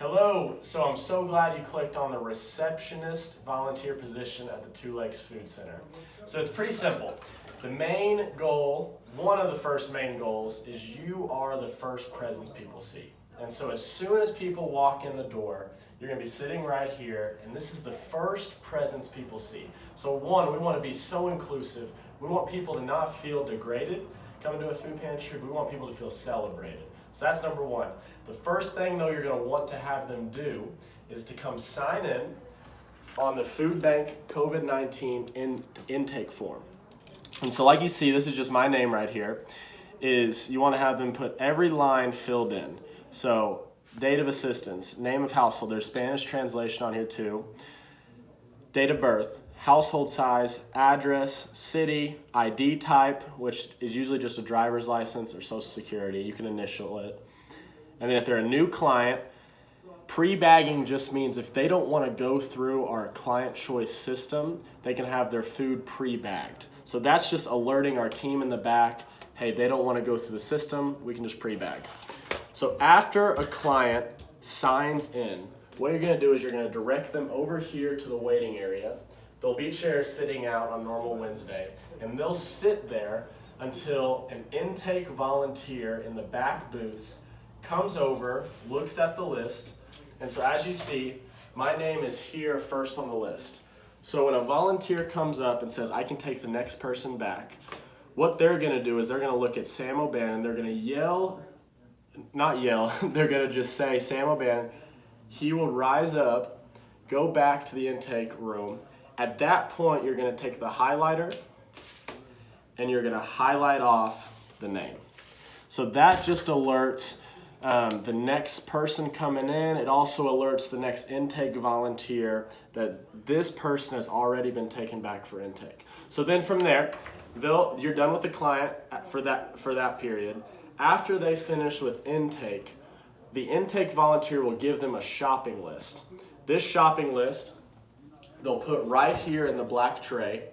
Hello, so I'm so glad you clicked on the receptionist volunteer position at the Two Lakes Food Center. So it's pretty simple. The main goal, one of the first main goals, is you are the first presence people see. And so as soon as people walk in the door, you're gonna be sitting right here, and this is the first presence people see. So one, we wanna be so inclusive. We want people to not feel degraded coming to a food pantry. We want people to feel celebrated. So that's number one. The first thing though you're going to want to have them do is to come sign in on the food bank COVID-19 intake form. And so like you see, this is just my name right here, is you want to have them put every line filled in. So date of assistance, name of household, there's Spanish translation on here too, date of birth, household size, address, city, ID type, which is usually just a driver's license or social security. You can initial it. And then if they're a new client, pre-bagging just means if they don't want to go through our client choice system, they can have their food pre-bagged. So that's just alerting our team in the back, hey, they don't want to go through the system, we can just pre-bag. So after a client signs in, what you're going to do is you're going to direct them over here to the waiting area. There'll be chairs sitting out on normal Wednesday, and they'll sit there until an intake volunteer in the back booths comes over, looks at the list, and so as you see, my name is here first on the list. So when a volunteer comes up and says, I can take the next person back, what they're gonna do is they're gonna look at Sam O'Bannon, they're gonna they're gonna just say, Sam O'Bannon, he will rise up, go back to the intake room. At that point, you're gonna take the highlighter and you're gonna highlight off the name. So that just alerts the next person coming in. It also alerts the next intake volunteer that this person has already been taken back for intake. So then from there, you're done with the client for that period. After they finish with intake, the intake volunteer will give them a shopping list. This shopping list, they'll put right here in the black tray.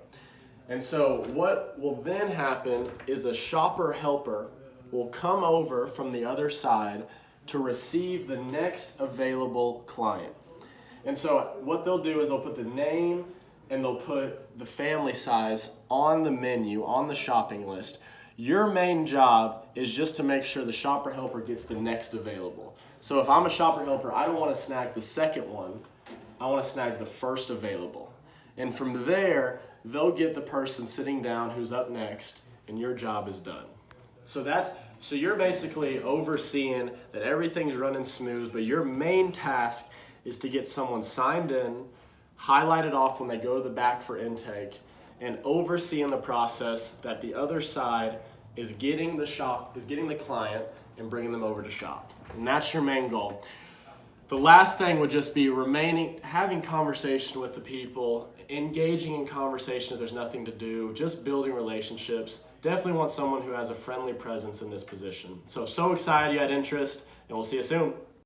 And so what will then happen is a shopper helper will come over from the other side to receive the next available client. And so what they'll do is they'll put the name and they'll put the family size on the menu, on the shopping list. Your main job is just to make sure the shopper helper gets the next available. So if I'm a shopper helper, I don't want to snag the second one. I want to snag the first available. And from there, they'll get the person sitting down who's up next, and your job is done. So you're basically overseeing that everything's running smooth, but your main task is to get someone signed in, highlighted off when they go to the back for intake, and overseeing the process that the other side is getting the client and bringing them over to shop. And that's your main goal. The last thing would just be having conversation with the people, engaging in conversation if there's nothing to do, just building relationships. Definitely want someone who has a friendly presence in this position. So excited you had interest, and we'll see you soon.